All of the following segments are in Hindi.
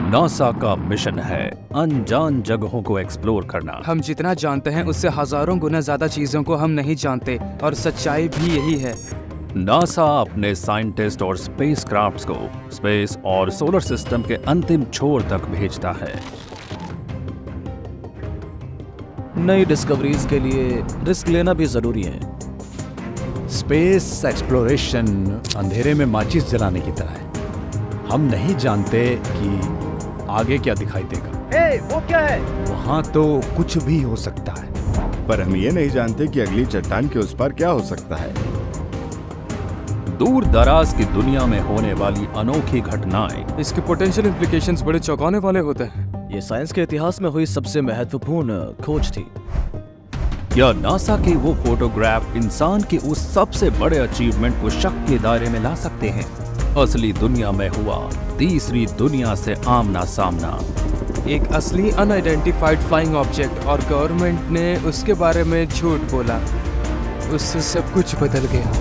नासा का मिशन है अनजान जगहों को एक्सप्लोर करना। हम जितना जानते हैं उससे हजारों गुना ज्यादा चीजों को हम नहीं जानते और सच्चाई भी यही है। नासा अपने साइंटिस्ट और स्पेस क्राफ्ट्स को स्पेस और सोलर सिस्टम के अंतिम छोर तक भेजता है। नई डिस्कवरीज के लिए रिस्क लेना भी जरूरी है। स्पेस एक्सप्लोरेशन अंधेरे में माचिस जलाने की तरह है। हम नहीं जानते कि आगे क्या दिखाई देगा। वो क्या है? वहाँ तो कुछ भी हो सकता है, पर हम ये नहीं जानते कि अगली चट्टान के उस पार क्या हो सकता है। दूर दराज की दुनिया में होने वाली अनोखी घटनाएं, इसके पोटेंशियल इम्प्लीकेशंस बड़े चौंकाने वाले होते हैं। ये साइंस के इतिहास में हुई सबसे महत्वपूर्ण खोज थी। या नासा की वो फोटोग्राफ इंसान की उस सबसे बड़े अचीवमेंट को शक के दायरे में ला सकते हैं। असली दुनिया में हुआ तीसरी दुनिया से आमना सामना। एक असली अनआइडेंटिफाइड फ्लाइंग ऑब्जेक्ट और गवर्नमेंट ने उसके बारे में झूठ बोला। उससे सब कुछ बदल गया।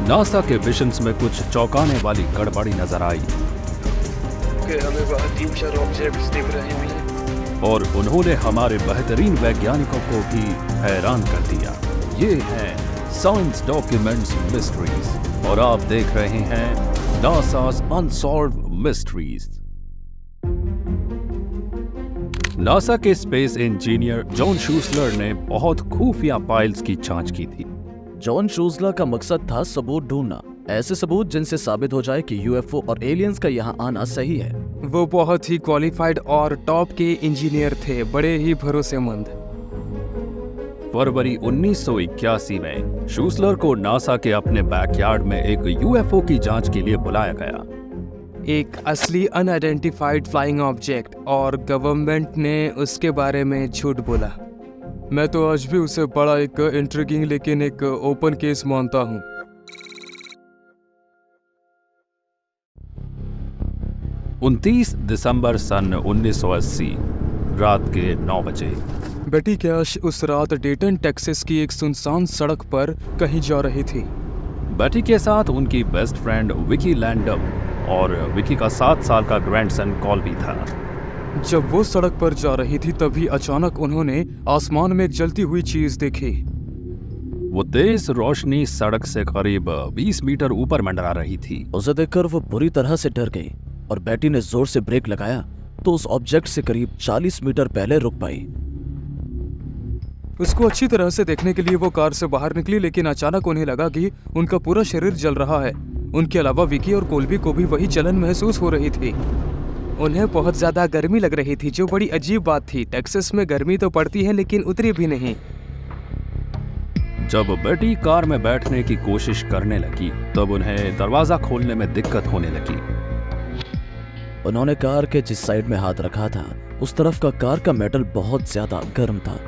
नासा के मिशंस में कुछ चौंकाने वाली गड़बड़ी नजर आई कि हमें वहाँ 3-4 ऑब्जेक्ट्स दिख रहे हैं और उन्होंने हमारे बेहतरीन वैज्ञानिकों को भी हैरान कर दिया। ये है साइंस डॉक्यूमेंट्स मिस्ट्रीज और आप देख रहे हैं नासा's अनसॉल्व्ड मिस्ट्रीज। नासा के स्पेस इंजीनियर जॉन शूसलर ने बहुत खुफिया फाइल्स की जांच की थी। जॉन शूसलर का मकसद था सबूत ढूंढना, ऐसे सबूत जिनसे साबित हो जाए कि यूएफओ और एलियंस का यहाँ आना सही है। वो बहुत ही क्वालिफाइड और टॉप के इंजीनियर थे, बड़े ही भरोसेमंद। फरवरी 1981 में शूसलर को नासा के अपने बैकयार्ड में एक यूएफओ की जांच के लिए बुलाया गया। एक असली अनआइडेंटिफाइड फ्लाइंग ऑब्जेक्ट और गवर्नमेंट ने उसके बारे में झूठ बोला। मैं तो आज भी उसे बड़ा एक इंट्रिगिंग लेकिन एक ओपन केस मानता हूँ। उनतीस दिसंबर सन 1980 रात के 9 बजे बेटी कैश उस रात डेटन टेक्सास की एक सुनसान सड़क पर कहीं जा रही थी। बेटी के साथ उनकी बेस्ट फ्रेंड विकी लैंडम और विकी का 7 साल का ग्रैंडसन कॉल्बी था। जब वो सड़क पर जा रही थी तभी अचानक उन्होंने आसमान में एक जलती हुई चीज देखी। वो तेज रोशनी सड़क से करीब 20 मीटर ऊपर मंडरा रही थी। उसे देखकर वो बुरी तरह से डर गई और बेटी ने जोर से ब्रेक लगाया तो उस ऑब्जेक्ट से करीब 40 मीटर पहले रुक पाई। उसको अच्छी तरह से देखने के लिए वो कार से बाहर निकली, लेकिन अचानक उन्हें लगा कि उनका पूरा शरीर जल रहा है। उनके अलावा विकी और कोल्बी को भी वही जलन महसूस हो रही थी। उन्हें बहुत ज्यादा गर्मी लग रही थी, जो बड़ी अजीब बात थी। टेक्सास में गर्मी तो पड़ती है लेकिन उतनी भी नहीं। जब बेटी कार में बैठने की कोशिश करने लगी तब उन्हें दरवाजा खोलने में दिक्कत होने लगी। उन्होंने कार के जिस साइड में हाथ रखा था उस तरफ का कार का मेटल बहुत ज्यादा गर्म था।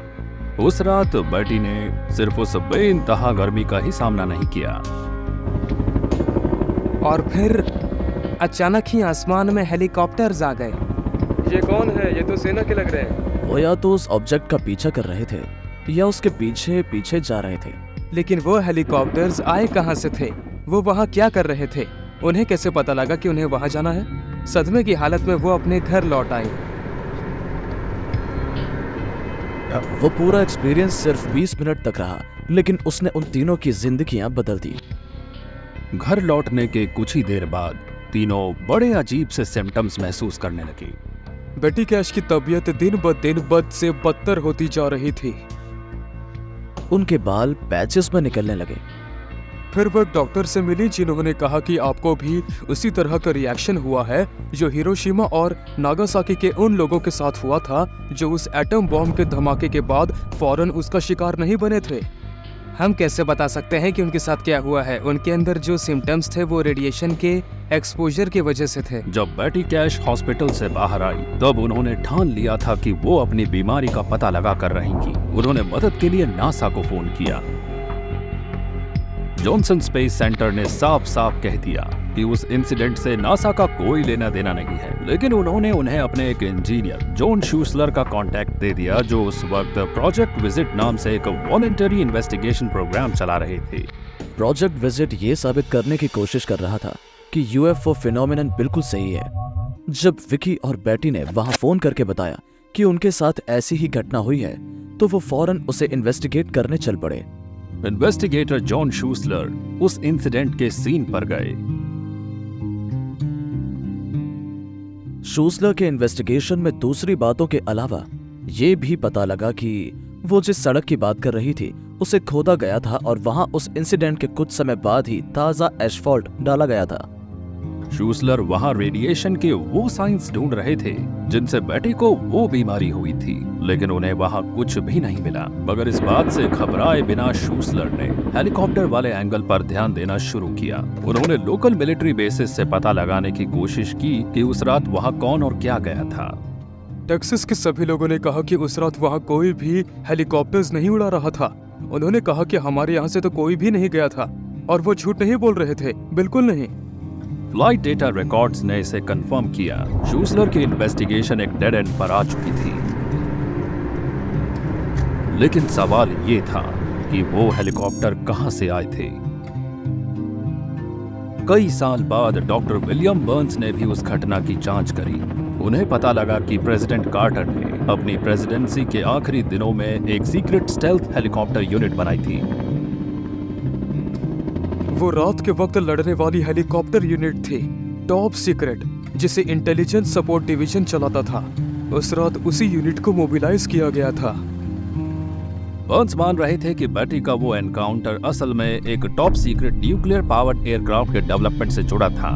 उस रात बेटी ने सिर्फ उस बेइंतहा गर्मी का ही सामना नहीं किया। और फिर अचानक ही आसमान में हेलीकॉप्टर्स आ गए। ये कौन है? ये तो सेना के लग रहे हैं। वो या तो उस ऑब्जेक्ट का पीछा कर रहे थे या उसके पीछे पीछे जा रहे थे। लेकिन वो हेलीकॉप्टर्स आए कहां से थे? वो वहां क्या कर रहे थे? उन्हें कैसे पता लगा कि उन्हें वहां जाना है? सदमे की हालत में वो अपने घर लौट आए। वो पूरा एक्सपीरियंस सिर्फ 20 मिनट तक रहा, लेकिन उसने उन तीनों की जिंदगियां बदल दी। घर लौटने के कुछ ही देर बाद तीनों बड़े अजीब से सिम्टम्स महसूस करने लगे। बेटी कैश की तबीयत दिन ब दिन बद से बदतर होती जा रही थी। उनके बाल पैचेस में निकलने लगे। फिर वह डॉक्टर से मिली जिन्होंने कहा कि आपको भी उसी तरह का रिएक्शन हुआ है जो हिरोशिमा और नागासाकी के उन लोगों के साथ हुआ था जो उस एटम बॉम्ब के धमाके के बाद फौरन उसका शिकार नहीं बने थे। हम कैसे बता सकते हैं कि उनके साथ क्या हुआ है? उनके अंदर जो सिम्टम्स थे वो रेडिएशन के एक्सपोजर की वजह से थे। जब बेटी कैश हॉस्पिटल से बाहर आई तब उन्होंने ठान लिया था कि वो अपनी बीमारी का पता लगा कर रहेंगी। उन्होंने मदद के लिए नासा को फोन किया। जॉनसन स्पेस सेंटर ने साफ साफ कह दिया कि उस इंसिडेंट से नासा का कोई लेना देना नहीं है, लेकिन उन्होंने उन्हें अपने एक इंजीनियर जॉन शूसलर का कांटेक्ट दे दिया जो उस वक्त प्रोजेक्ट विजिट नाम से एक वॉलंटरी इन्वेस्टिगेशन प्रोग्राम चला रहे थे। प्रोजेक्ट विजिट ये साबित करने की कोशिश कर रहा था कि यूएफओ फिनोमिनन बिल्कुल सही है। जब विकी और बेटी ने वहां फोन करके बताया कि उनके साथ ऐसी ही घटना हुई है, तो वो फौरन उसे इन्वेस्टिगेट करने चल पड़े। इन्वेस्टिगेटर जॉन शूसलर उस इंसिडेंट के सीन पर गए। शूसलर के इन्वेस्टिगेशन में दूसरी बातों के अलावा ये भी पता लगा कि वो जिस सड़क की बात कर रही थी उसे खोदा गया था और वहां उस इंसिडेंट के कुछ समय बाद ही ताजा एस्फॉल्ट डाला गया था। शूसलर वहां रेडिएशन के वो साइंस ढूंढ रहे थे जिनसे बेटी को वो बीमारी हुई थी, लेकिन उन्हें वहां कुछ भी नहीं मिला। मगर इस बात से घबराए बिना शूसलर ने हेलीकॉप्टर वाले एंगल पर ध्यान देना शुरू किया। उन्होंने लोकल मिलिट्री बेसिस से पता लगाने की कोशिश की कि उस रात वहां कौन और क्या गया था। टेक्सास के सभी लोगों ने कहा कि उस रात वहाँ कोई भी हेलीकॉप्टर्स नहीं उड़ा रहा था। उन्होंने कहा कि हमारे यहाँ से तो कोई भी नहीं गया था, और वो झूठ नहीं बोल रहे थे, बिल्कुल नहीं। फ्लाइट डेटा रिकॉर्ड्स ने इसे कंफर्म किया। शूसलर की इन्वेस्टिगेशन एक डेड एंड पर आ चुकी थी। लेकिन सवाल ये था कि वो हेलीकॉप्टर कहां से आए थे। कई साल बाद डॉक्टर विलियम बर्न्स ने भी उस घटना की जांच करी। उन्हें पता लगा कि प्रेसिडेंट कार्टर ने अपनी प्रेसिडेंसी के आखिरी दिनों में एक सीक्रेट स्टेल्थ हेलीकॉप्टर यूनिट बनाई थी। वो रात के वक्त लड़ने वाली हेलीकॉप्टर यूनिट थी, टॉप सीक्रेट, जिसे इंटेलिजेंस सपोर्ट डिवीजन चलाता था। उस रात उसी यूनिट को मोबिलाइज किया गया था। बर्न्स मान रहे थे कि बेटी का वो एनकाउंटर असल में एक top secret nuclear powered aircraft के डेवलपमेंट से जुड़ा था।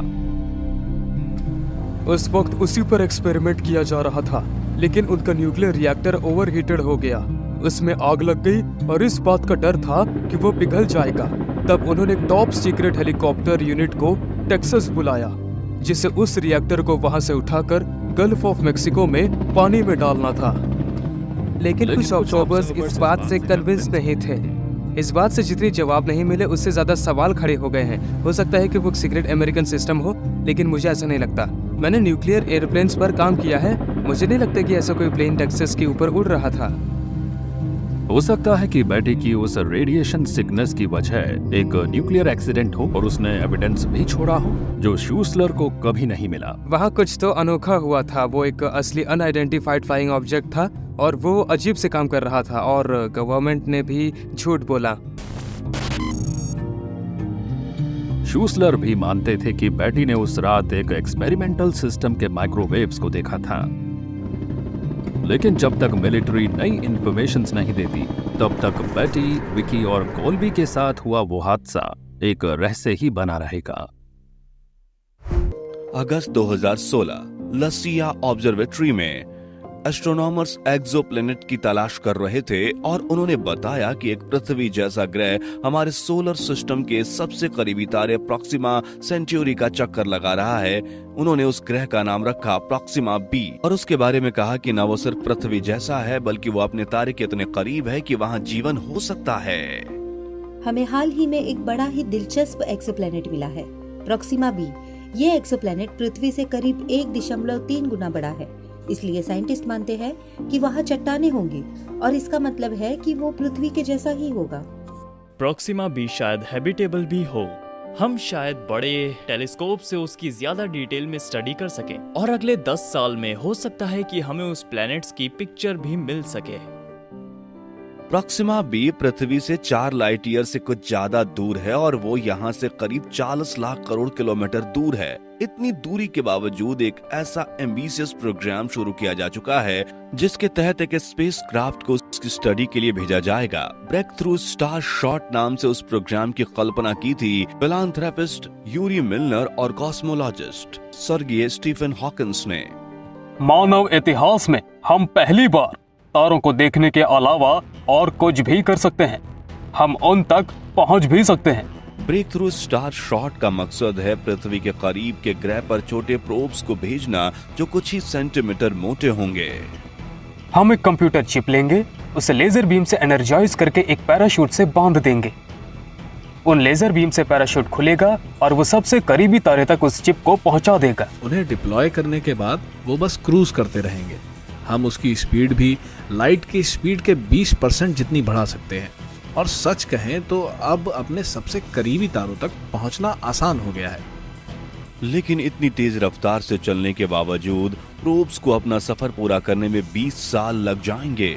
उस वक्त उसी पर एक्सपेरिमेंट किया जा रहा था, लेकिन उनका न्यूक्लियर रिएक्टर ओवरहीटेड हो गया, उसमें आग लग गई और इस बात का डर था कि वो पिघल जाएगा। तब उन्होंने टॉप सीक्रेट हेलीकॉप्टर यूनिट को टेक्सास बुलाया, जिसे उस रिएक्टर को वहां से उठाकर गल्फ ऑफ मेक्सिको में पानी में डालना था। लेकिन कुछ ऑब्जर्वर्स इस बात से कन्विंस नहीं थे। इस बात से जितने जवाब नहीं मिले उससे ज्यादा सवाल खड़े हो गए हैं। हो सकता है कि वो सीक्रेट अमेरिकन सिस्टम हो, लेकिन मुझे ऐसा नहीं लगता। मैंने न्यूक्लियर एयरप्लेन्स पर काम किया है, मुझे नहीं लगता कि ऐसा कोई प्लेन टेक्सास के ऊपर उड़ रहा था। हो सकता है कि बेटी की उस रेडिएशन सिकनेस की वजह एक न्यूक्लियर एक्सीडेंट हो और उसने एविडेंस भी छोड़ा हो जो शूसलर को कभी नहीं मिला। वहाँ कुछ तो अनोखा हुआ था। वो एक असली अनआइडेंटिफाइड फ्लाइंग ऑब्जेक्ट था और वो अजीब से काम कर रहा था, और गवर्नमेंट ने भी झूठ बोला। शूसलर भी मानते थे कि बेटी ने उस रात एक एक्सपेरिमेंटल सिस्टम के माइक्रोवेव्स को देखा था, लेकिन जब तक मिलिट्री नई इंफॉर्मेशंस नहीं देती तब तक बेटी, विकी और कोल्बी के साथ हुआ वो हादसा एक रहस्य ही बना रहेगा। अगस्त 2016 लसिया ऑब्जर्वेटरी में एस्ट्रोनॉमर्स एक्सोप्लैनेट की तलाश कर रहे थे और उन्होंने बताया कि एक पृथ्वी जैसा ग्रह हमारे सोलर सिस्टम के सबसे करीबी तारे प्रॉक्सिमा सेंचुरी का चक्कर लगा रहा है। उन्होंने उस ग्रह का नाम रखा प्रॉक्सिमा बी और उसके बारे में कहा कि न वो सिर्फ पृथ्वी जैसा है बल्कि वो अपने तारे के इतने करीब है कि वहाँ जीवन हो सकता है। हमें हाल ही में एक बड़ा ही दिलचस्प एक्सोप्लैनेट मिला है, प्रॉक्सिमा बी। ये एक्सोप्लैनेट पृथ्वी से करीब 1.3 गुना बड़ा है, इसलिए साइंटिस्ट मानते हैं कि वहाँ चट्टानें होंगी और इसका मतलब है कि वो पृथ्वी के जैसा ही होगा। प्रॉक्सिमा बी शायद हैबिटेबल भी हो। हम शायद बड़े टेलीस्कोप से उसकी ज्यादा डिटेल में स्टडी कर सकें और अगले 10 साल में हो सकता है कि हमें उस प्लैनेट्स की पिक्चर भी मिल सके। प्रॉक्सिमा बी पृथ्वी से 4 लाइट ईयर से कुछ ज्यादा दूर है और वो यहाँ से करीब 40 लाख करोड़ किलोमीटर दूर है। इतनी दूरी के बावजूद एक ऐसा एम्बिशियस प्रोग्राम शुरू किया जा चुका है जिसके तहत एक स्पेसक्राफ्ट को उसकी स्टडी के लिए भेजा जाएगा। ब्रेक थ्रू स्टार शॉट नाम से उस प्रोग्राम की कल्पना की थी फिलांथ्रोपिस्ट यूरी मिलनर और कॉस्मोलॉजिस्ट सर्गेई स्टीफन हॉकिंस ने। मानव इतिहास में हम पहली बार तारों को देखने के अलावा और कुछ भी कर सकते हैं। हम उन तक पहुंच भी सकते हैं। ब्रेक थ्रू स्टार शॉट का मकसद है पृथ्वी के करीब के ग्रह पर छोटे प्रोब्स को भेजना जो कुछ ही सेंटीमीटर मोटे होंगे। हम एक कंप्यूटर चिप लेंगे, उसे लेजर बीम से एनर्जाइज करके एक पैराशूट से बांध देंगे। उन लेजर बीम से पैराशूट खुलेगा और वो सबसे करीबी तारे तक उस चिप को पहुंचा देगा। उन्हें डिप्लॉय करने के बाद वो बस क्रूज करते रहेंगे। हम उसकी स्पीड भी लाइट की स्पीड के 20% जितनी बढ़ा सकते हैं और सच कहें तो अब अपने सबसे करीबी तारों तक पहुंचना आसान हो गया है। लेकिन इतनी तेज रफ्तार से चलने के बावजूद प्रोब्स को अपना सफर पूरा करने में 20 साल लग जाएंगे।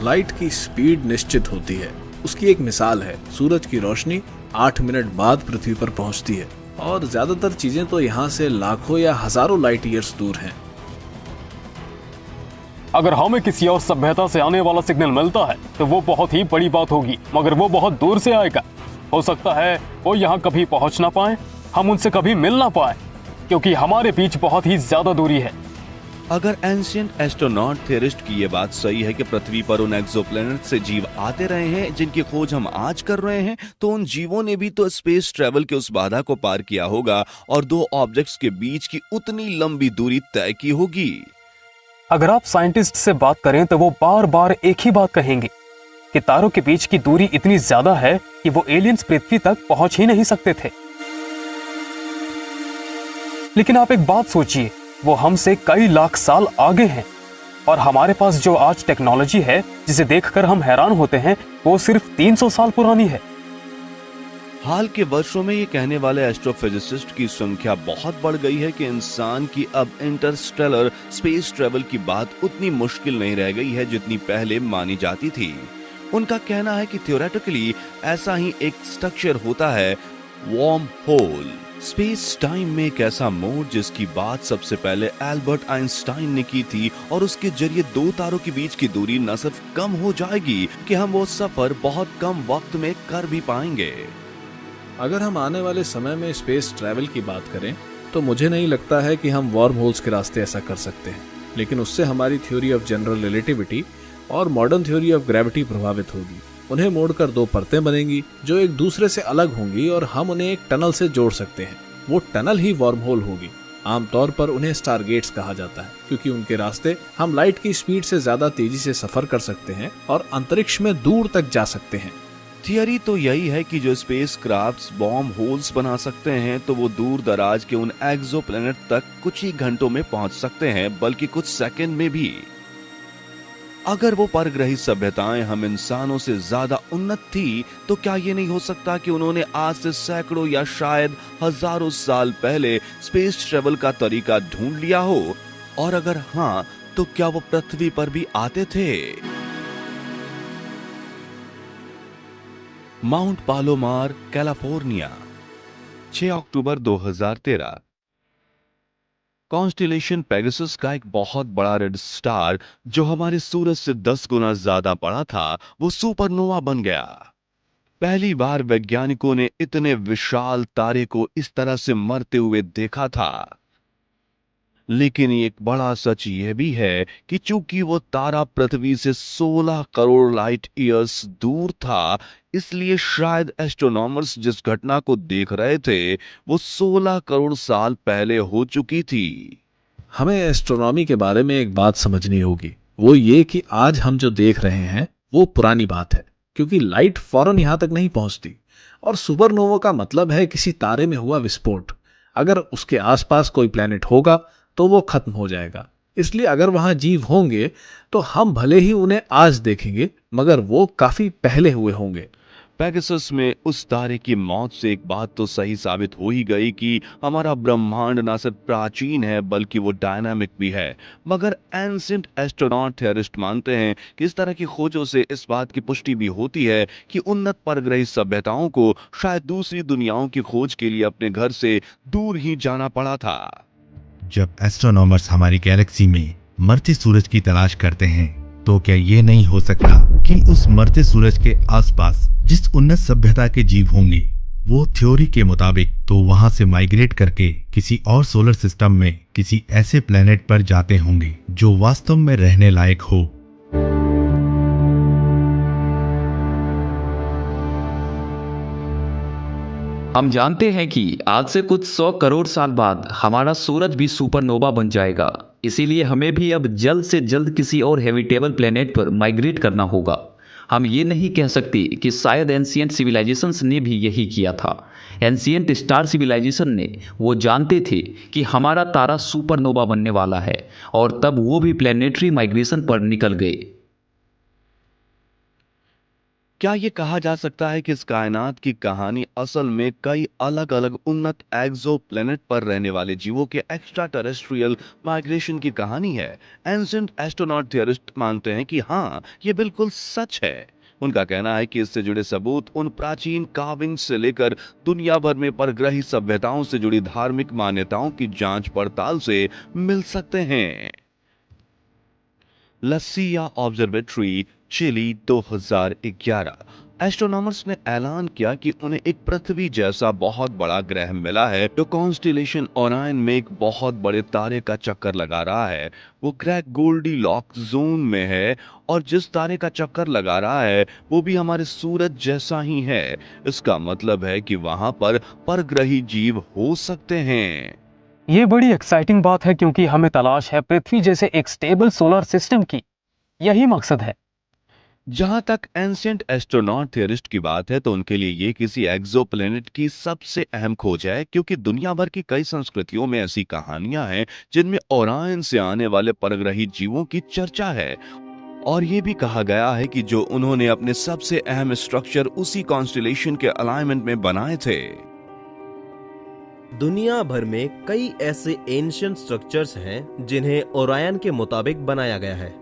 लाइट की स्पीड निश्चित होती है। उसकी एक मिसाल है, सूरज की रोशनी 8 मिनट बाद पृथ्वी पर पहुंचती है और ज्यादातर चीजें तो यहाँ से लाखों या हजारों लाइट ईयर्स दूर हैं। अगर हमें किसी और सभ्यता से आने वाला सिग्नल मिलता है तो वो बहुत ही बड़ी बात होगी, मगर वो बहुत दूर से आएगा। हो सकता है वो यहाँ कभी पहुँच ना पाए, हम उनसे कभी मिल ना पाए, क्योंकि हमारे बीच बहुत ही ज्यादा दूरी है। अगर एंशिएंट एस्ट्रोनॉट थियरिस्ट की ये बात सही है कि पृथ्वी पर उन एक्सोप्लैनेट से जीव आते रहे हैं जिनकी खोज हम आज कर रहे हैं, तो उन जीवों ने भी तो स्पेस ट्रेवल के उस बाधा को पार किया होगा और दो ऑब्जेक्ट्स के बीच की उतनी लंबी दूरी तय की होगी। अगर आप साइंटिस्ट से बात करें तो वो बार बार एक ही बात कहेंगे कि तारों के बीच की दूरी इतनी ज्यादा है कि वो एलियंस पृथ्वी तक पहुंच ही नहीं सकते थे। लेकिन आप एक बात सोचिए, वो हमसे कई लाख साल आगे हैं और हमारे पास जो आज टेक्नोलॉजी है जिसे देखकर हम हैरान होते हैं, वो सिर्फ 300 साल पुरानी है। हाल के वर्षों में ये कहने वाले एस्ट्रोफिजिसिस्ट की संख्या बहुत बढ़ गई है कि इंसान की अब इंटरस्टेलर स्पेस ट्रेवल की बात उतनी मुश्किल नहीं रह गई है जितनी पहले मानी जाती थी। उनका कहना है कि थ्योरेटिकली ऐसा ही एक स्ट्रक्चर होता है, वॉर्म होल। स्पेस टाइम में एक ऐसा मोड जिसकी बात सबसे पहले एल्बर्ट आइंस्टाइन ने की थी और उसके जरिए दो तारों के बीच की दूरी न सिर्फ कम हो जाएगी कि हम वो सफर बहुत कम वक्त में कर भी पाएंगे। अगर हम आने वाले समय में स्पेस ट्रैवल की बात करें तो मुझे नहीं लगता है कि हम वार्म होल्स के रास्ते ऐसा कर सकते हैं, लेकिन उससे हमारी थ्योरी ऑफ जनरल रिलेटिविटी और मॉडर्न थ्योरी ऑफ ग्रेविटी प्रभावित होगी। उन्हें मोड़कर दो परतें बनेंगी जो एक दूसरे से अलग होंगी और हम उन्हें एक टनल से जोड़ सकते हैं। वो टनल ही वार्म होल होगी। आमतौर पर उन्हें स्टारगेट्स कहा जाता है क्योंकि उनके रास्ते हम लाइट की स्पीड से ज्यादा तेजी से सफर कर सकते हैं और अंतरिक्ष में दूर तक जा सकते हैं। थियरी तो यही है कि जो स्पेस क्राफ्ट्स बॉम्ब होल्स बना सकते हैं तो वो दूर दराज के उन एक्सोप्लैनेट तक कुछ ही घंटों में पहुंच सकते हैं, बल्कि कुछ सेकंड में भी। अगर वो परग्रही सभ्यताएं हम इंसानों से ज्यादा उन्नत थी, तो क्या ये नहीं हो सकता कि उन्होंने आज से सैकड़ों या शायद हजारों साल पहले स्पेस ट्रेवल का तरीका ढूंढ लिया हो? और अगर हाँ, तो क्या वो पृथ्वी पर भी आते थे? माउंट पालोमार, कैलिफोर्निया, 6 अक्टूबर 2013। कॉन्स्टेलेशन पेगासस का एक बहुत बड़ा रेड स्टार जो हमारे सूरज से 10 गुना ज्यादा बड़ा था, वो सुपरनोवा बन गया। पहली बार वैज्ञानिकों ने इतने विशाल तारे को इस तरह से मरते हुए देखा था। लेकिन एक बड़ा सच यह भी है कि चूंकि वो तारा पृथ्वी से 16 करोड़ लाइट ईयर्स दूर था, इसलिए शायद एस्ट्रोनॉमर्स जिस घटना को देख रहे थे वो 16 करोड़ साल पहले हो चुकी थी। हमें एस्ट्रोनॉमी के बारे में एक बात समझनी होगी, वो ये कि आज हम जो देख रहे हैं वो पुरानी बात है, क्योंकि लाइट फौरन यहां तक नहीं पहुंचती। और सुपरनोवा का मतलब है किसी तारे में हुआ विस्फोट। अगर उसके आसपास कोई प्लैनेट होगा तो वो खत्म हो जाएगा। इसलिए अगर वहां जीव होंगे तो हम भले ही उन्हें आज देखेंगे, मगर वो काफी पहले हुए होंगे। पेगासस में उस तारे की मौत से एक बात तो सही साबित हो ही गई कि हमारा ब्रह्मांड न सिर्फ प्राचीन है बल्कि वो डायनामिक भी है। मगर एंशिएंट एस्ट्रोनॉट थियरिस्ट मानते हैं कि इस तरह की खोजों से इस बात की पुष्टि भी होती है कि उन्नत परग्रही सभ्यताओं को शायद दूसरी दुनियाओं की खोज के लिए अपने घर से दूर ही जाना पड़ा था। जब एस्ट्रोनॉमर्स हमारी गैलेक्सी में मरते सूरज की तलाश करते हैं, तो क्या ये नहीं हो सकता कि उस मरते सूरज के आसपास जिस उन्नत सभ्यता के जीव होंगे, वो थ्योरी के मुताबिक तो वहां से माइग्रेट करके किसी और सोलर सिस्टम में किसी ऐसे प्लेनेट पर जाते होंगे जो वास्तव में रहने लायक हो। हम जानते हैं कि आज से कुछ 100 करोड़ साल बाद हमारा सूरज भी सुपरनोवा बन जाएगा। इसीलिए हमें भी अब जल्द से जल्द किसी और हैबिटेबल प्लेनेट पर माइग्रेट करना होगा। हम ये नहीं कह सकते कि शायद एंशिएंट सिविलाइजेशंस ने भी यही किया था। एंशिएंट स्टार सिविलाइजेशन ने वो जानते थे कि हमारा तारा सुपरनोवा बनने वाला है और तब वो भी प्लेनेटरी माइग्रेशन पर निकल गए। क्या ये कहा जा सकता है कि इस कायनात की कहानी असल में कई अलग अलग उन्नत एक्सोप्लैनेट पर रहने वाले जीवों के एक्स्ट्रा टेरेस्ट्रियल माइग्रेशन की कहानी है? एंशिएंट एस्ट्रोनॉट थियरिस्ट मानते हैं कि हाँ, ये बिल्कुल सच है। उनका कहना है कि इससे जुड़े सबूत उन प्राचीन कार्विंग से लेकर दुनिया भर में परग्रही सभ्यताओं से जुड़ी धार्मिक मान्यताओं की जांच पड़ताल से मिल सकते हैं। लसिया ऑब्जर्वेटरी, चिली, 2011। एस्ट्रोनॉमर्स ने ऐलान किया कि उन्हें एक पृथ्वी जैसा बहुत बड़ा ग्रह मिला है जो कॉन्स्टिलेशन ओरायन में एक बहुत बड़े तारे का चक्कर लगा रहा है। वो ग्रह गोल्डीलॉक्स जोन में है और जिस तारे का चक्कर लगा रहा है वो भी हमारे सूरज जैसा ही है। इसका मतलब है कि वहां पर परग्रही जीव हो सकते हैं। ये बड़ी एक्साइटिंग बात है क्योंकि हमें तलाश है पृथ्वी जैसे एक स्टेबल सोलर सिस्टम की। यही मकसद है। जहां तक एंशिएंट एस्ट्रोनॉट थियरिस्ट की बात है तो उनके लिए ये किसी एक्सोप्लैनेट की सबसे अहम खोज है, क्योंकि दुनिया भर की कई संस्कृतियों में ऐसी कहानियां हैं जिनमें ओरायन से आने वाले परग्रही जीवों की चर्चा है। और ये भी कहा गया है कि जो उन्होंने अपने सबसे अहम स्ट्रक्चर उसी कॉन्स्टिलेशन के अलाइनमेंट में बनाए थे। दुनिया भर में कई ऐसे एंशिएंट स्ट्रक्चर्स हैं जिन्हें ओरायन के मुताबिक बनाया गया है।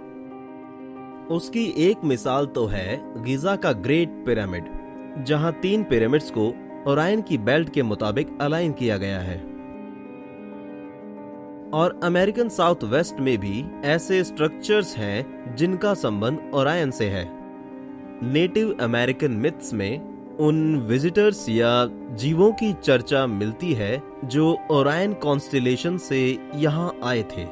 उसकी एक मिसाल तो है गिजा का ग्रेट पिरामिड, जहां 3 पिरामिड्स को ओरायन की बेल्ट के मुताबिक अलाइन किया गया है। और अमेरिकन साउथ वेस्ट में भी ऐसे स्ट्रक्चर्स हैं जिनका संबंध ओरायन से है। नेटिव अमेरिकन मिथ्स में उन विजिटर्स या जीवों की चर्चा मिलती है जो ओरायन कॉन्स्टिलेशन से यहां आए थे।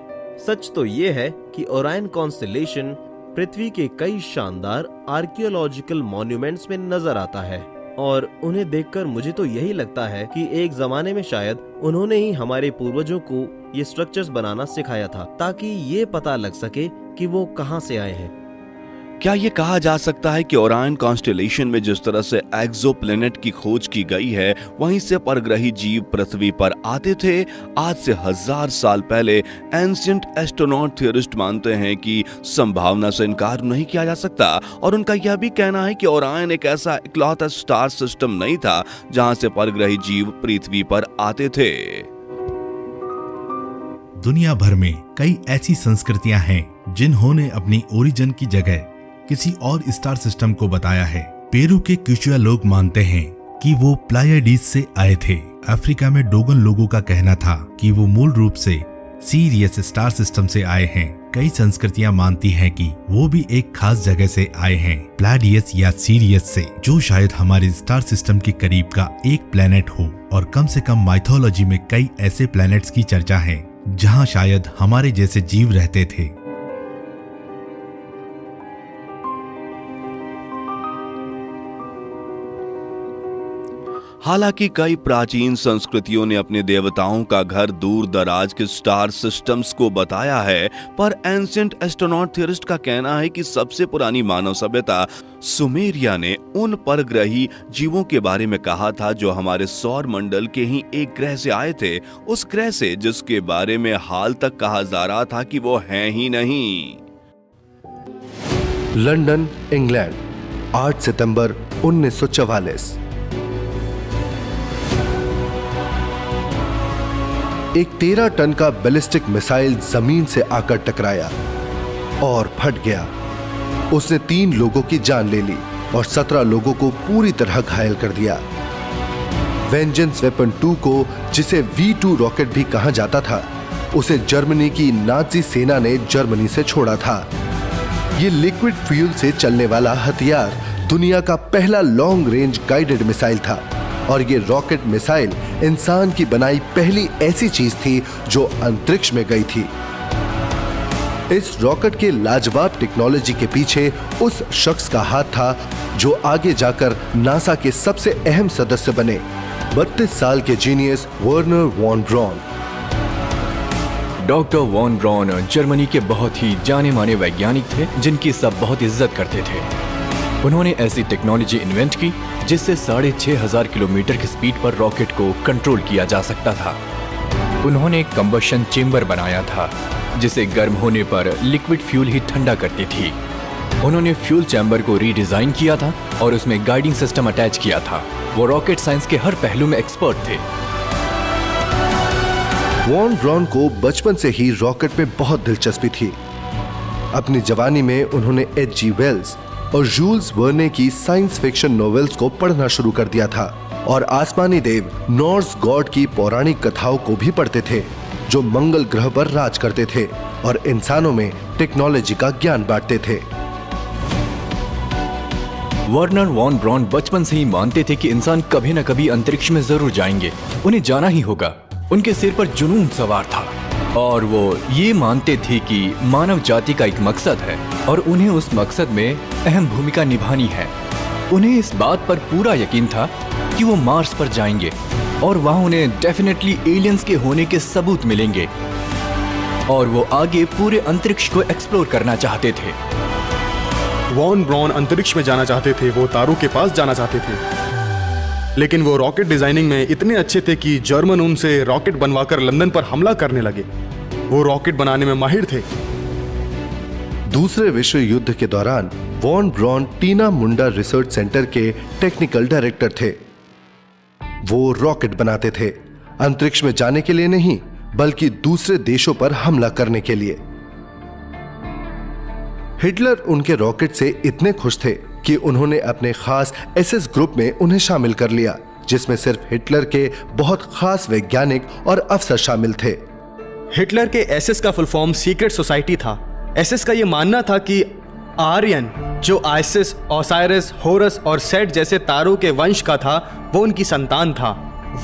सच तो यह है कि ओरायन कॉन्स्टिलेशन पृथ्वी के कई शानदार आर्कियोलॉजिकल मॉन्यूमेंट्स में नजर आता है और उन्हें देखकर मुझे तो यही लगता है कि एक जमाने में शायद उन्होंने ही हमारे पूर्वजों को ये स्ट्रक्चर्स बनाना सिखाया था ताकि ये पता लग सके कि वो कहां से आए हैं। क्या ये कहा जा सकता है कि ओरायन कॉन्स्टेलेशन में जिस तरह से एक्सोप्लैनेट की खोज की गई है वहीं से परग्रही जीव पृथ्वी पर आते थे? आज से 1000 साल पहले एंशिएंट एस्ट्रोनॉट थियरिस्ट मानते हैं कि संभावना से इनकार नहीं किया जा सकता और उनका यह भी कहना है कि ओरायन एक ऐसा इकलौता स्टार सिस्टम नहीं था जहां से परग्रही जीव पृथ्वी पर आते थे। दुनिया भर में कई ऐसी संस्कृतियां हैं जिन्होंने अपनी ओरिजिन की जगह किसी और स्टार सिस्टम को बताया है। पेरू के क्यूचुआ लोग मानते हैं कि वो प्लाइडीज से आए थे। अफ्रीका में डोगन लोगों का कहना था कि वो मूल रूप से सीरियस स्टार सिस्टम से आए हैं। कई संस्कृतियां मानती हैं कि वो भी एक खास जगह से आए हैं, प्लाडियस या सीरियस से, जो शायद हमारे स्टार सिस्टम के करीब का एक प्लेनेट हो। और कम से कम माइथोलॉजी में कई ऐसे प्लैनेट्स की चर्चा है जहां शायद हमारे जैसे जीव रहते थे। हालांकि कई प्राचीन संस्कृतियों ने अपने देवताओं का घर दूर दराज के स्टार सिस्टम्स को बताया है, पर एंशिएंट एस्ट्रोनॉट थियरिस्ट का कहना है कि सबसे पुरानी मानव सभ्यता सुमेरिया ने उन परग्रही जीवों के बारे में कहा था जो हमारे सौर मंडल के ही एक ग्रह से आए थे, उस ग्रह से जिसके बारे में हाल तक कहा जा रहा था कि वो हैं ही नहीं। लंदन, इंग्लैंड, 8 सितंबर 1944। एक 13 टन का बैलिस्टिक मिसाइल जमीन से आकर टकराया और फट गया। उसने 3 लोगों की जान ले ली और 17 लोगों को पूरी तरह घायल कर दिया। वेंजेंस वेपन 2 को, जिसे V2 रॉकेट भी कहा जाता था, उसे जर्मनी की नाजी सेना ने जर्मनी से छोड़ा था। ये लिक्विड फ्यूल से चलने वाला हथियार दुनिया का पहला लॉन्ग रेंज गाइडेड मिसाइल था और ये रॉकेट मिसाइल इंसान की बनाई पहली ऐसी चीज थी जो अंतरिक्ष में गई थी। इस रॉकेट के लाजवाब टेक्नोलॉजी के पीछे उस शख्स का हाथ था जो आगे जाकर नासा के सबसे अहम सदस्य बने, 32 साल के genius Werner von Braun. Doctor von Braun Germany के बहुत ही जाने माने वैज्ञानिक थे जिनकी सब बहुत इज्जत करते थे। उन्होंने ऐसी टेक्नोलॉजी इन्वेंट की जिससे 6500 किलोमीटर की स्पीड पर रॉकेट को कंट्रोल किया जा सकता था। उन्होंने एक कंबशन चेंबर बनाया था जिसे गर्म होने पर लिक्विड फ्यूल ही ठंडा करती थी। उन्होंने फ्यूल चैम्बर को रीडिजाइन किया था और उसमें गाइडिंग सिस्टम अटैच किया था। वो रॉकेट साइंस के हर पहलू में एक्सपर्ट थे। वॉन ब्रॉन को बचपन से ही रॉकेट में बहुत दिलचस्पी थी। अपनी जवानी में उन्होंने H.G. वेल्स और जूल्स वर्ने की साइंस फिक्शन नॉवेल्स को पढ़ना शुरू कर दिया था और आसमानी देव नॉर्स गॉड की पौराणिक कथाओं को भी पढ़ते थे, जो मंगल ग्रह पर राज करते थे और इंसानों में टेक्नोलॉजी का ज्ञान बांटते थे। वर्नर वॉन ब्रॉन बचपन से ही मानते थे कि इंसान कभी न कभी अंतरिक्ष में जरूर जाएंगे, उन्हें जाना ही होगा। उनके सिर पर जुनून सवार था और वो ये मानते थे कि मानव जाति का एक मकसद है और उन्हें उस मकसद में अहम भूमिका निभानी है। उन्हें इस बात पर पूरा यकीन था कि वो मार्स पर जाएंगे और वहां उन्हें डेफिनेटली एलियंस के होने के सबूत मिलेंगे और वो आगे पूरे अंतरिक्ष को एक्सप्लोर करना चाहते थे। वॉन ब्रॉन अंतरिक्ष में जाना चाहते थे, वो तारों के पास जाना चाहते थे, लेकिन वो रॉकेट डिजाइनिंग में इतने अच्छे थे कि जर्मन उनसे रॉकेट बनवाकर लंदन पर हमला करने लगे। वो रॉकेट बनाने में माहिर थे। दूसरे विश्व युद्ध के दौरान वॉन ब्रॉन टीना मुंडा रिसर्च सेंटर के टेक्निकल डायरेक्टर थे। वो रॉकेट बनाते थे, अंतरिक्ष में जाने के लिए नहीं, बल्कि दूसरे देशों पर हमला करने के लिए। हिटलर उनके रॉकेट से इतने खुश थे कि उन्होंने अपने खास SS ग्रुप में उन्हें शामिल कर लिया, जिसमें सिर्फ हिटलर के बहुत खास वैज्ञानिक और अफसर शामिल थे। हिटलर के SS का फुल फॉर्म सीक्रेट सोसाइटी था। SS का यह मानना था कि आर्यन, जो आइसिस, ओसाइरस, होरस और सेट जैसे तारों के वंश का था, वो उनकी संतान था।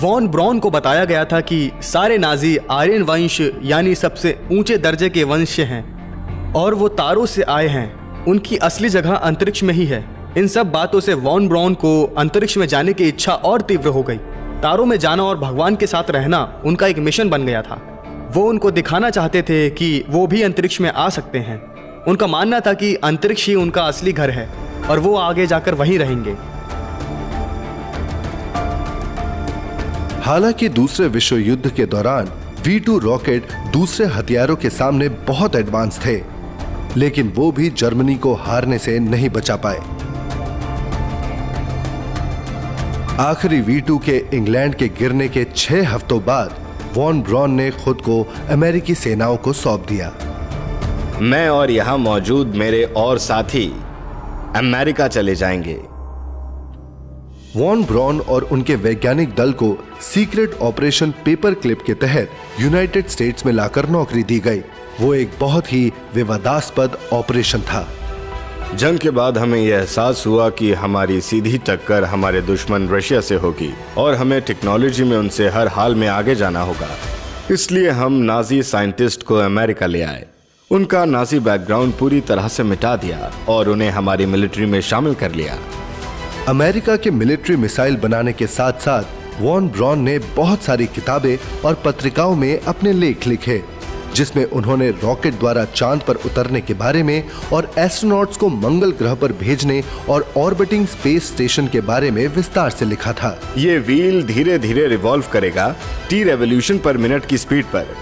वॉन ब्रॉन को बताया गया था कि सारे नाजी आर्यन वंश यानी सबसे ऊंचे दर्जे के वंश हैं और वो तारों से आए हैं। उनकी असली जगह अंतरिक्ष में ही है। इन सब बातों से वॉन ब्रॉन को अंतरिक्ष में जाने की इच्छा और तीव्र हो गई। तारों में जाना और भगवान के साथ रहना उनका एक मिशन बन गया था। वो उनको दिखाना चाहते थे कि वो भी अंतरिक्ष में आ सकते हैं। उनका मानना था कि अंतरिक्ष ही उनका असली घर है और वो आगे जाकर वहीं रहेंगे। हालांकि दूसरे विश्व युद्ध के दौरान V2 रॉकेट दूसरे हथियारों के सामने बहुत एडवांस थे, लेकिन वो भी जर्मनी को हारने से नहीं बचा पाए। आखिरी V2 के इंग्लैंड के गिरने के 6 हफ्तों बाद वॉन ब्रॉन ने खुद को अमेरिकी सेनाओं को सौंप दिया। मैं और यहां मौजूद मेरे और साथी अमेरिका चले जाएंगे। वॉन ब्रॉन और उनके वैज्ञानिक दल को सीक्रेट ऑपरेशन पेपर क्लिप के तहत यूनाइटेड स्टेट्स में लाकर नौकरी दी गई। वो एक बहुत ही विवादास्पद ऑपरेशन था। जंग के बाद हमें यह एहसास हुआ कि हमारी सीधी टक्कर हमारे दुश्मन रशिया से होगी और हमें टेक्नोलॉजी में उनसे हर हाल में आगे जाना होगा। इसलिए हम नाजी साइंटिस्ट को अमेरिका ले आए, उनका नाजी बैकग्राउंड पूरी तरह से मिटा दिया और उन्हें हमारी मिलिट्री में शामिल कर लिया। अमेरिका के मिलिट्री मिसाइल बनाने के साथ साथ वॉन ब्रॉन ने बहुत सारी किताबें और पत्रिकाओं में अपने लेख लिखे, जिसमें उन्होंने रॉकेट द्वारा चांद पर उतरने के बारे में और एस्ट्रोनॉट्स को मंगल ग्रह पर भेजने और ऑर्बिटिंग स्पेस स्टेशन के बारे में विस्तार से लिखा था। ये व्हील धीरे धीरे रिवॉल्व करेगा T रेवोल्यूशन पर मिनट की स्पीड पर।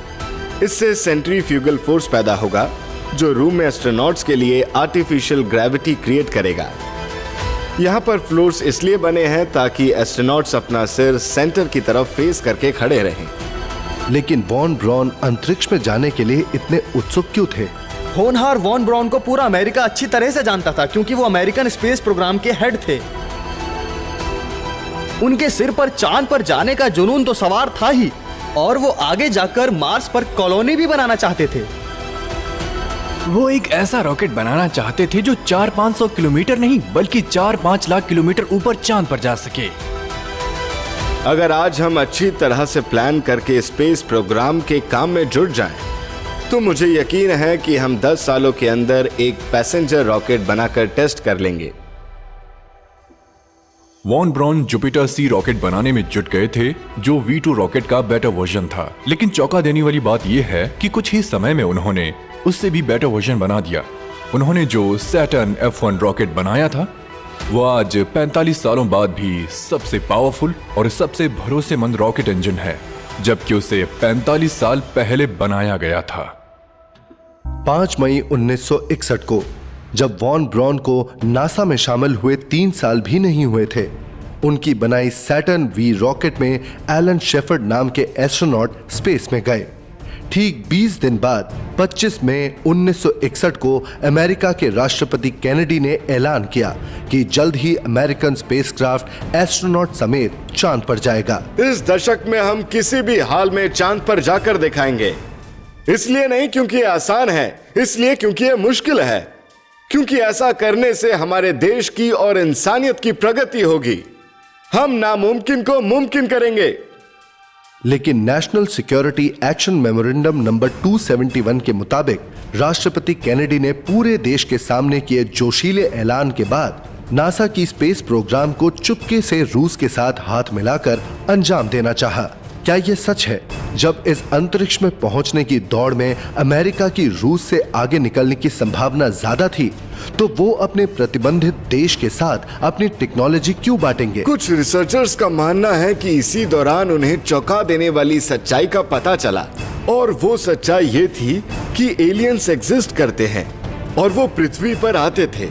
इससे सेंट्रीफ्यूगल फोर्स पैदा होगा जो रूम में एस्ट्रोनॉट्स के लिए आर्टिफिशियल ग्रेविटी क्रिएट करेगा। यहाँ पर फ्लोर्स इसलिए बने हैं ताकि एस्ट्रोनॉट्स अपना सिर सेंटर की तरफ फेस करके खड़े रहें। लेकिन वॉन ब्रॉन अंतरिक्ष में जाने के लिए इतने उत्सुक क्यों थे? होनहार वॉन ब्रॉन को पूरा अमेरिका अच्छी तरह से जानता था, क्योंकि वो अमेरिकन स्पेस प्रोग्राम के हेड थे। उनके सिर पर चांद पर जाने का जुनून तो सवार था ही, और वो आगे जाकर मार्स पर कॉलोनी भी बनाना चाहते थे। वो एक ऐसा रॉकेट बनाना चाहते थे जो 400-500 किलोमीटर नहीं बल्कि 4-5 लाख किलोमीटर ऊपर चांद पर जा सके। अगर आज हम अच्छी तरह से प्लान करके स्पेस प्रोग्राम के काम में जुट जाएं, तो मुझे यकीन है कि हम 10 सालों के अंदर एक पैसेंजर रॉकेट बनाकर टेस्ट कर लेंगे। Von Braun Jupiter C rocket बनाने में जुट गए थे, जो V2 रॉकेट का बेटर वर्जन था। लेकिन चौंका देने वाली बात यह है कि कुछ ही समय में उन्होंने उससे भी बेटर वर्जन बना दिया। उन्होंने जो सैटर्न F1 रॉकेट बनाया था, वो आज 45 सालों बाद भी सबसे पावरफुल और सबसे भरोसेमंद रॉकेट इंजन है, जबकि उसे 45 साल पहले बनाया गया था। 5 मई 1961 को जब वॉन ब्रॉन को नासा में शामिल हुए 3 साल भी नहीं हुए थे। उनकी बनाई सैटर्न वी रॉकेट में एलन शेफर्ड नाम के एस्ट्रोनॉट स्पेस में गए। ठीक 20 दिन बाद 25 मई 1961 को अमेरिका के राष्ट्रपति केनेडी ने ऐलान किया कि जल्द ही अमेरिकन स्पेसक्राफ्ट एस्ट्रोनॉट समेत चांद पर जाएगा। इस दशक में हम किसी भी हाल में चांद पर जाकर दिखाएंगे। इसलिए नहीं क्योंकि ये आसान है, इसलिए क्योंकि ये मुश्किल है, क्योंकि ऐसा करने से हमारे देश की और इंसानियत की प्रगति होगी। हम नामुमकिन को मुमकिन करेंगे। लेकिन national security action memorandum number 271 के मुताबिक राष्ट्रपति केनेडी ने पूरे देश के सामने किए जोशीले ऐलान के बाद नासा की स्पेस प्रोग्राम को चुपके से रूस के साथ हाथ मिलाकर अंजाम देना चाहा। क्या यह सच है? जब इस अंतरिक्ष में पहुंचने की दौड़ में अमेरिका की रूस से आगे निकलने की संभावना ज्यादा थी, तो वो अपने प्रतिबंधित देश के साथ अपनी टेक्नोलॉजी क्यों बांटेंगे? कुछ रिसर्चर्स का मानना है कि इसी दौरान उन्हें चौंका देने वाली सच्चाई का पता चला, और वो सच्चाई ये थी कि एलियंस एग्जिस्ट करते हैं और वो पृथ्वी पर आते थे।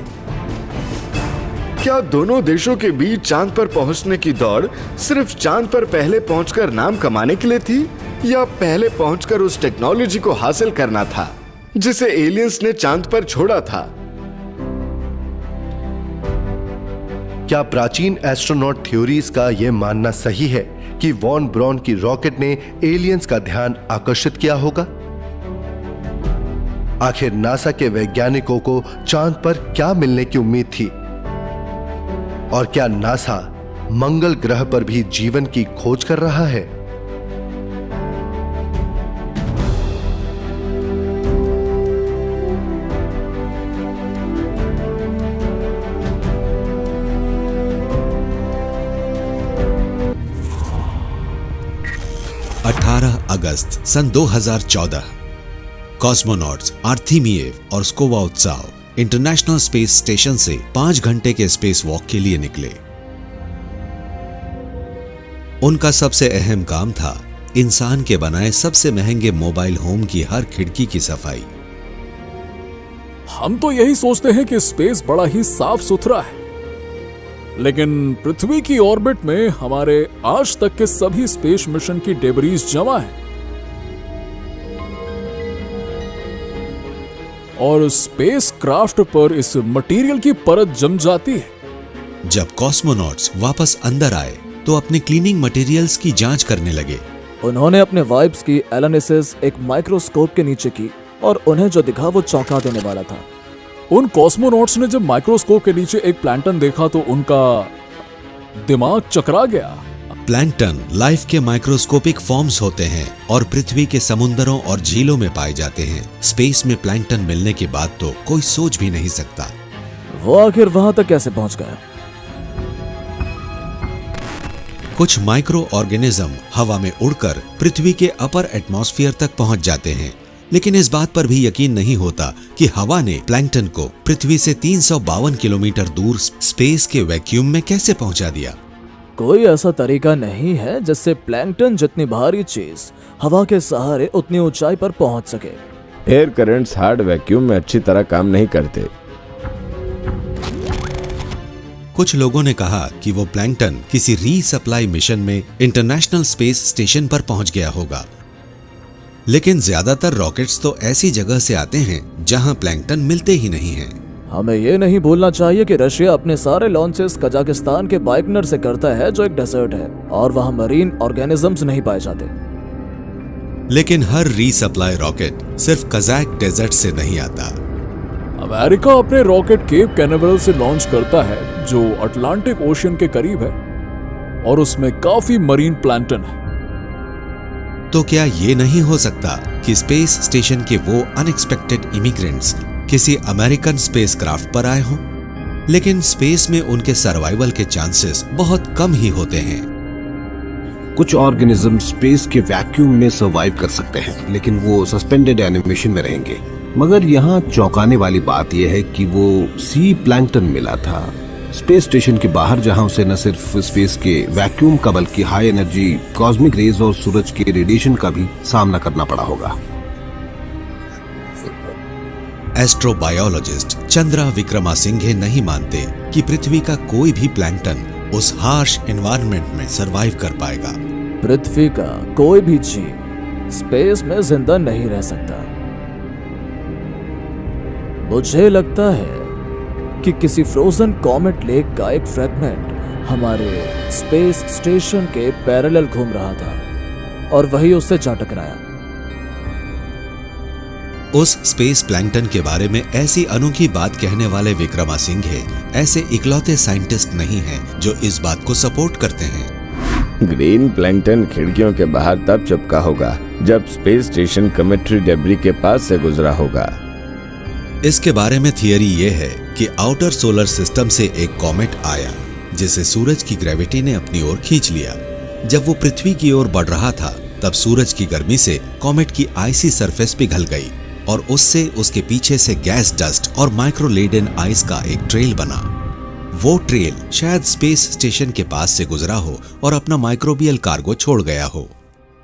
क्या दोनों देशों के बीच चांद पर पहुंचने की दौड़ सिर्फ चांद पर पहले पहुंचकर नाम कमाने के लिए थी, या पहले पहुंचकर उस टेक्नोलॉजी को हासिल करना था जिसे एलियंस ने चांद पर छोड़ा था? क्या प्राचीन एस्ट्रोनॉट थ्योरीज का यह मानना सही है कि वॉन ब्रॉन की रॉकेट ने एलियंस का ध्यान आकर्षित किया होगा? आखिर नासा के वैज्ञानिकों को चांद पर क्या मिलने की उम्मीद थी? और क्या नासा मंगल ग्रह पर भी जीवन की खोज कर रहा है? अगस्त सन 2014 कॉस्मोनॉट्स आर्थिमिएव और स्कोबाउत्साव इंटरनेशनल स्पेस स्टेशन से 5 घंटे के स्पेस वॉक के लिए निकले। उनका सबसे अहम काम था इंसान के बनाए सबसे महंगे मोबाइल होम की हर खिड़की की सफाई। हम तो यही सोचते हैं कि स्पेस बड़ा ही साफ सुथरा है, लेकिन पृथ्वी की ऑर्बिट में हमारे आज तक के सभी स्पेस मिशन की डेब्रीज जमा है, और स्पेस क्राफ्ट पर इस मटेरियल की परत जम जाती है। जब कॉस्मोनॉट्स वापस अंदर आए तो अपने क्लीनिंग मटेरियल्स की जांच करने लगे। उन्होंने अपने वाइब्स की एनालिसिस एक माइक्रोस्कोप के नीचे की और उन्हें जो दिखा वो चौंका देने वाला था। उन कॉस्मोनॉट्स ने जब माइक्रोस्कोप के नीचे एक प्लैंटन देखा तो उनका दिमाग चकरा गया। प्लैंटन लाइफ के माइक्रोस्कोपिक फॉर्म्स होते हैं और पृथ्वी के समुद्रों और झीलों में पाए जाते हैं। स्पेस में प्लैंटन मिलने के बाद तो कोई सोच भी नहीं सकता। वो आखिर वहां तक कैसे पहुंच गया? कुछ माइक्रो ऑर्गेनिज्म हवा में उड़कर पृथ्वी के अपर एटमॉस्फेयर तक पहुंच जाते हैं, लेकिन इस बात पर भी यकीन नहीं होता कि हवा ने प्लैंटन को पृथ्वी से 352 किलोमीटर दूर स्पेस के वैक्यूम में कैसे पहुंचा दिया। कोई ऐसा तरीका नहीं है जिससे प्लैंकटन जितनी भारी चीज हवा के सहारे उतनी ऊंचाई पर पहुंच सके। एयर करंट्स हार्ड वैक्यूम में अच्छी तरह काम नहीं करते। कुछ लोगों ने कहा कि वो प्लैंकटन किसी रीसप्लाई मिशन में इंटरनेशनल स्पेस स्टेशन पर पहुंच गया होगा, लेकिन ज्यादातर रॉकेट्स तो ऐसी जगह से आते हैं जहां प्लैंकटन मिलते ही नहीं हैं। हमें ये नहीं भूलना चाहिए कि रशिया अपने सारे लॉन्चेस कजाकिस्तान के बाइकनर से करता है, जो एक डेजर्ट है और वहां मरीन ऑर्गेनिजम्स नहीं पाए जाते। लेकिन हर रीसप्लाई रॉकेट सिर्फ कजाक डेजर्ट से नहीं आता। अमेरिका अपने रॉकेट केप कैनावेरल से लॉन्च करता है, जो अटलांटिक ओशन के करीब है, और उसमें काफी मरीन प्लैंटन है। तो क्या ये नहीं हो सकता कि स्पेस स्टेशन के वो अनएक्सपेक्टेड इमिग्रेंट्स किसी अमेरिकन स्पेसक्राफ्ट पर आए हों, लेकिन स्पेस में उनके सर्वाइवल के चांसेस बहुत कम ही होते हैं। कुछ ऑर्गेनिज्म स्पेस के वैक्यूम में सर्वाइव कर सकते हैं, लेकिन वो सस्पेंडेड एनिमेशन में रहेंगे। मगर यहाँ चौंकाने वाली बात यह है कि वो सी प्लैंकटन मिला था स्पेस स्टेशन के बाहर, जहां उसे न सिर्फ स्पेस के वैक्यूम का बल्कि हाई एनर्जी कॉस्मिक रेज और सूरज के रेडिएशन का भी सामना करना पड़ा होगा। एस्ट्रोबायोलॉजिस्ट चंद्रा विक्रमासिंघे नहीं मानते कि पृथ्वी का कोई भी प्लैंकटन उस हार्श एनवायरनमेंट में सरवाइव कर पाएगा। पृथ्वी का कोई भी जीव स्पेस में जिंदा नहीं रह सकता। मुझे लगता है कि किसी फ्रोजन कॉमेट लेक का एक फ्रेगमेंट हमारे स्पेस स्टेशन के पैरेलल घूम रहा था और वही उससे जा टकराया। उस स्पेस प्लैंकटन के बारे में ऐसी अनोखी बात कहने वाले विक्रमासिंघे ऐसे इकलौते साइंटिस्ट नहीं हैं जो इस बात को सपोर्ट करते हैं। ग्रीन प्लैंकटन खिड़कियों के बाहर तब चिपका होगा जब स्पेस स्टेशन कमेट्री डेब्री के पास से गुजरा होगा। इसके बारे में थियरी ये है कि आउटर सोलर सिस्टम से एक कॉमेट आया जिसे सूरज की ग्रेविटी ने अपनी ओर खींच लिया। जब वो पृथ्वी की ओर बढ़ रहा था तब सूरज की गर्मी से कॉमेट की आइसी सरफेस पिघल गई और उससे उसके पीछे से गैस डस्ट और माइक्रोलेडन आइस का एक ट्रेल बना। वो ट्रेल शायद स्पेस स्टेशन के पास से गुजरा हो और अपना माइक्रोबियल कार्गो छोड़ गया हो।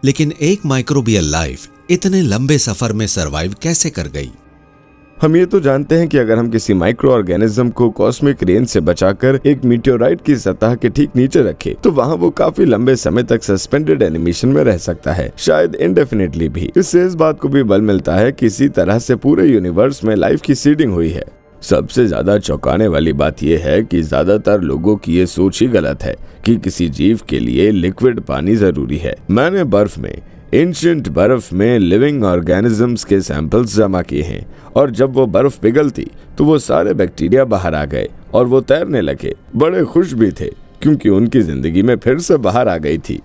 लेकिन एक माइक्रोबियल लाइफ इतने लंबे सफर में सरवाइव कैसे कर गई? हम ये तो जानते हैं कि अगर हम किसी माइक्रो ऑर्गेनिज्म को कॉस्मिक रेंज से बचाकर एक मीटेओराइट की सतह के ठीक नीचे रखें, तो वहाँ वो काफी लंबे समय तक सस्पेंडेड एनिमेशन में रह सकता है, शायद इंडेफिनिटली भी। इससे इस बात को भी बल मिलता है कि इसी तरह से पूरे यूनिवर्स में लाइफ की सीडिंग हुई है। सबसे ज्यादा चौंकाने वाली बात यह है कि ज्यादातर लोगों की ये सोच ही गलत है कि किसी जीव के लिए लिक्विड पानी जरूरी है। मैंने बर्फ में, एंशिएंट बर्फ में लिविंग ऑर्गेनिजम्स के सैंपल्स जमा किए हैं और जब वो बर्फ पिघलती तो वो सारे बैक्टीरिया बाहर आ गए और वो तैरने लगे। बड़े खुश भी थे क्योंकि उनकी जिंदगी में फिर से बाहर आ गई थी।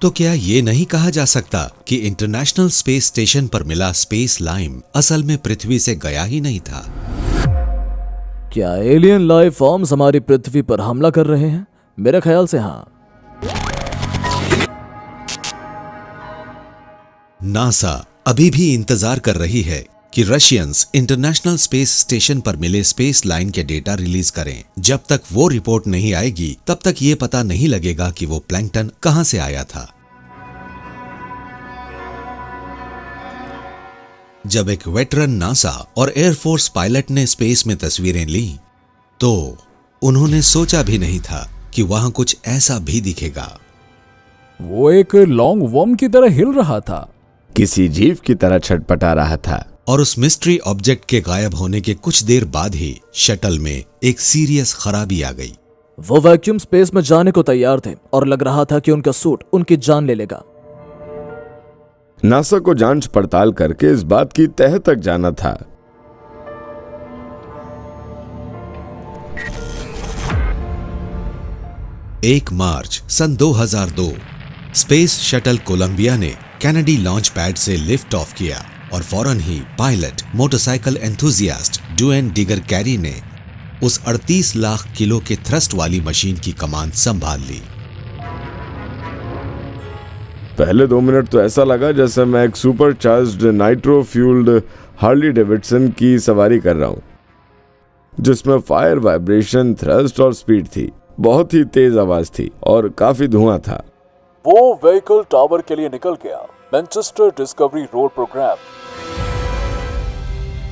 तो क्या ये नहीं कहा जा सकता कि इंटरनेशनल स्पेस स्टेशन पर मिला स्पेस लाइम असल में पृथ्वी से गया ही नहीं था? क्या एलियन लाइफ फॉर्म्स हमारी पृथ्वी पर हमला कर रहे हैं? मेरे ख्याल से हाँ। नासा अभी भी इंतजार कर रही है कि रशियंस इंटरनेशनल स्पेस स्टेशन पर मिले स्पेस लाइन के डेटा रिलीज करें। जब तक वो रिपोर्ट नहीं आएगी तब तक ये पता नहीं लगेगा कि वो प्लैंकटन कहां से आया था। जब एक वेटरन नासा और एयरफोर्स पायलट ने स्पेस में तस्वीरें ली तो उन्होंने सोचा भी नहीं था कि वहां कुछ ऐसा भी दिखेगा। वो एक लॉन्ग वर्म की तरह हिल रहा था, किसी जीव की तरह छटपटा रहा था। और उस मिस्ट्री ऑब्जेक्ट के गायब होने के कुछ देर बाद ही शटल में एक सीरियस खराबी आ गई। वो वैक्यूम स्पेस में जाने को तैयार थे और लग रहा था कि उनका सूट उनकी जान ले लेगा। नासा को जांच पड़ताल करके इस बात की तह तक जाना था। एक मार्च सन 2002 स्पेस शटल कोलंबिया ने कैनेडी लॉन्च पैड से लिफ्ट ऑफ किया और फौरन ही pilot motorcycle enthusiast Duane Digger Carey ने उस 38 लाख किलो के थ्रस्ट वाली मशीन की कमान संभाल ली। पहले 2 मिनट तो ऐसा लगा जैसे मैं एक super charged nitro fuelled Harley Davidson की सवारी कर रहा हूं, जिसमें फायर, वाइब्रेशन, थ्रस्ट और स्पीड थी। बहुत ही तेज आवाज थी और काफी धुआं था। वो व्हीकल टावर के लिए निकल गया। Manchester discovery road program.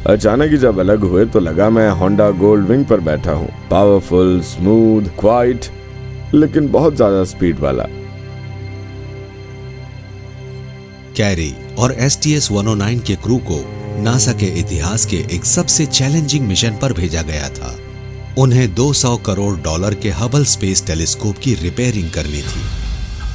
अचानक ही जब अलग हुए तो लगा मैं होंडा गोल्ड विंग पर बैठा हूँ। पावरफुल, स्मूथ, क्वाइट, लेकिन बहुत ज्यादा स्पीड वाला। कैरी और STS-109 के क्रू को नासा के इतिहास के एक सबसे चैलेंजिंग मिशन पर भेजा गया था। उन्हें $200 करोड़ के हबल स्पेस टेलीस्कोप की रिपेयरिंग करनी थी।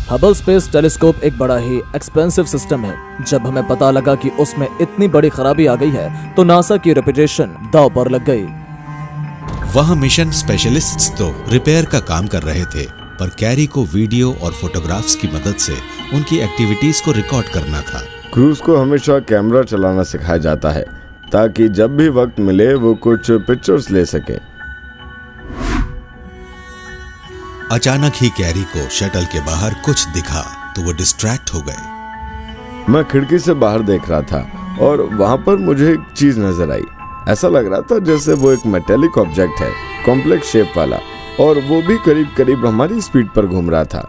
हबल स्पेस टेलीस्कोप एक बड़ा ही एक्सपेंसिव सिस्टम है। जब हमें पता लगा कि उसमें इतनी बड़ी खराबी आ गई है तो नासा की रेपुटेशन दांव पर लग गई। वहां मिशन स्पेशलिस्ट्स तो रिपेयर का काम कर रहे थे, पर कैरी को वीडियो और फोटोग्राफ्स की मदद से उनकी एक्टिविटीज को रिकॉर्ड करना था। क्रूज को हमेशा कैमरा चलाना सिखाया जाता है ताकि जब भी वक्त मिले वो कुछ पिक्चर्स ले सके। अचानक ही कैरी को शटल के बाहर कुछ दिखा तो वो डिस्ट्रैक्ट हो गए। मैं खिड़की से बाहर देख रहा था और वहां पर मुझे एक चीज नजर आई। ऐसा लग रहा था जैसे वो एक मेटेलिक ऑब्जेक्ट है, कॉम्प्लेक्स शेप वाला, और वो भी करीब करीब हमारी स्पीड पर घूम रहा था।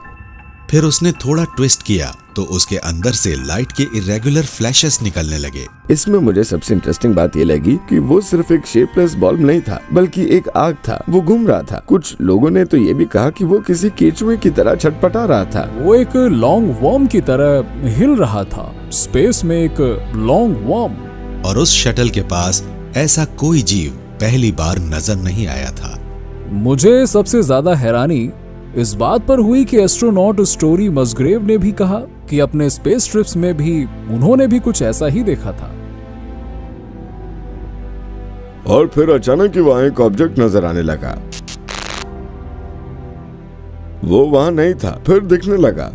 फिर उसने थोड़ा ट्विस्ट किया तो उसके अंदर से लाइट के इरेगुलर फ्लैशेस निकलने लगे। इसमें मुझे सबसे इंटरेस्टिंग बात ये लगी कि वो सिर्फ एक शेपलेस बल्ब नहीं था, बल्कि एक आग था। वो घूम रहा था। कुछ लोगों ने तो ये भी कहा कि वो किसी केचुए की तरह छटपटा रहा था। वो एक लॉन्ग वर्म की तरह हिल रहा था, स्पेस में एक लॉन्ग वर्म। और उस शटल के पास ऐसा कोई जीव पहली बार नजर नहीं आया था। मुझे सबसे ज्यादा हैरानी इस बात पर हुई कि एस्ट्रोनॉट स्टोरी मसग्रेव ने भी कहा कि अपने स्पेस ट्रिप्स में भी उन्होंने भी कुछ ऐसा ही देखा था। और फिर अचानक ही वहां एक ऑब्जेक्ट नजर आने लगा। वो वहां नहीं था, फिर दिखने लगा।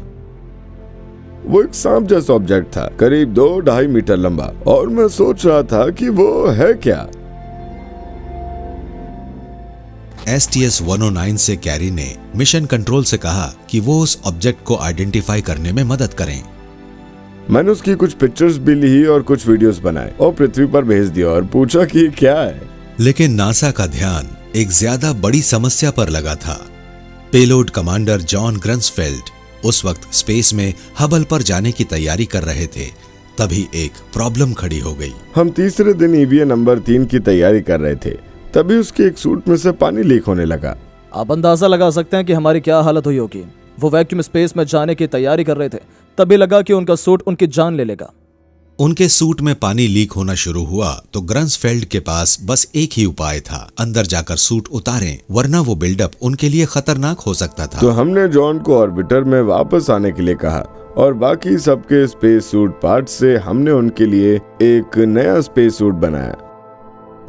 वो एक सांप जैसा ऑब्जेक्ट था, करीब 2-2.5 मीटर लंबा, और मैं सोच रहा था कि वो है क्या। STS-109 से कैरी ने मिशन कंट्रोल से कहा कि वो उस ऑब्जेक्ट को आइडेंटिफाई करने में मदद करें। मैंने उसकी कुछ पिक्चर्स भी ली और कुछ वीडियोस बनाए और पृथ्वी पर भेज दिया और पूछा कि ये क्या है। लेकिन नासा का ध्यान एक ज्यादा बड़ी समस्या पर लगा था। पेलोड कमांडर जॉन ग्रंसफेल्ड उस वक्त स्पेस में हबल पर जाने की तैयारी कर रहे थे। तभी एक प्रॉब्लम खड़ी हो गई। हम तीसरे दिन EVA नंबर 3 की तैयारी कर रहे थे, तभी उसके एक सूट में से पानी लीक होने लगा। आप अंदाजा लगा सकते हैं कि हमारी क्या हालत हुई होगी। वो वैक्यूम स्पेस में जाने की तैयारी कर रहे थे, तभी लगा कि उनका सूट उनकी जान ले लेगा। उनके सूट में पानी लीक होना शुरू हुआ तो ग्रंसफेल्ड के पास बस एक ही उपाय था, अंदर जाकर सूट उतारें, वरना वो बिल्डअप उनके लिए खतरनाक हो सकता था। तो हमने जॉन को ऑर्बिटर में वापस आने के लिए कहा और बाकी सबके स्पेस सूट पार्ट से हमने उनके लिए एक नया स्पेस सूट बनाया।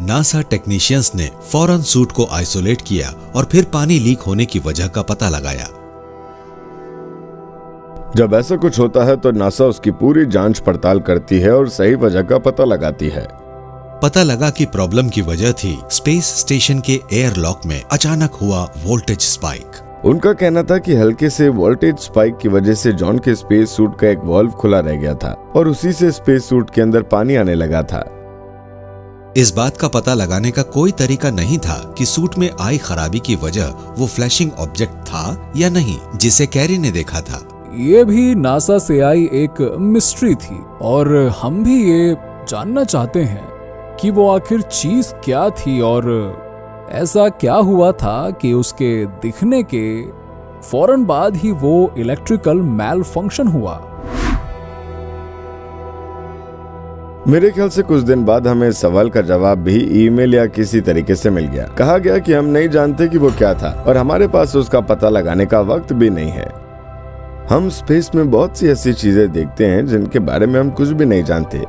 नासा टेक्नीशियंस ने फौरन सूट को आइसोलेट किया और फिर पानी लीक होने की वजह का पता लगाया। जब ऐसा कुछ होता है तो नासा उसकी पूरी जांच पड़ताल करती है और सही वजह का पता लगाती है। पता लगा कि प्रॉब्लम की वजह थी स्पेस स्टेशन के एयर लॉक में अचानक हुआ वोल्टेज स्पाइक। उनका कहना था कि हल्के से वोल्टेज स्पाइक की वजह से जॉन के स्पेस सूट का एक वाल्व खुला रह गया था और उसी से स्पेस सूट के अंदर पानी आने लगा था। इस बात का पता लगाने का कोई तरीका नहीं था कि सूट में आई खराबी की वजह वो फ्लैशिंग ऑब्जेक्ट था या नहीं, जिसे कैरी ने देखा था। ये भी नासा से आई एक मिस्ट्री थी और हम भी ये जानना चाहते हैं कि वो आखिर चीज क्या थी और ऐसा क्या हुआ था कि उसके दिखने के फौरन बाद ही वो इलेक्ट्रिकल मैल फंक्शन हुआ। मेरे ख्याल से कुछ दिन बाद हमें इस सवाल का जवाब भी ईमेल या किसी तरीके से मिल गया। कहा गया कि हम नहीं जानते कि वो क्या था और हमारे पास उसका पता लगाने का वक्त भी नहीं है। हम स्पेस में बहुत सी ऐसी चीजें देखते हैं जिनके बारे में हम कुछ भी नहीं जानते,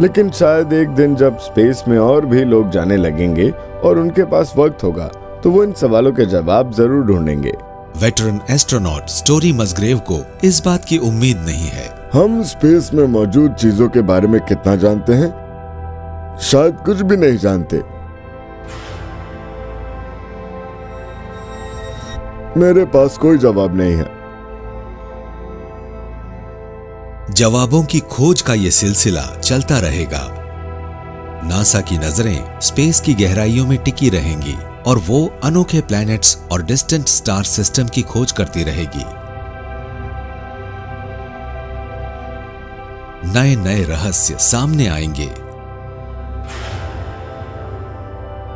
लेकिन शायद एक दिन जब स्पेस में और भी लोग जाने लगेंगे और उनके पास वक्त होगा तो वो इन सवालों के जवाब जरूर ढूंढेंगे। वेटरन एस्ट्रोनॉट स्टोरी मसग्रेव को इस बात की उम्मीद नहीं है। हम स्पेस में मौजूद चीजों के बारे में कितना जानते हैं? शायद कुछ भी नहीं जानते। मेरे पास कोई जवाब नहीं है। जवाबों की खोज का ये सिलसिला चलता रहेगा। नासा की नजरें स्पेस की गहराइयों में टिकी रहेंगी और वो अनोखे प्लैनेट्स और डिस्टेंट स्टार सिस्टम की खोज करती रहेगी। नए नए रहस्य सामने आएंगे।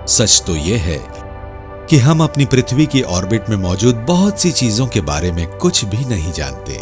सच तो यह है कि हम अपनी पृथ्वी की ऑर्बिट में मौजूद बहुत सी चीजों के बारे में कुछ भी नहीं जानते।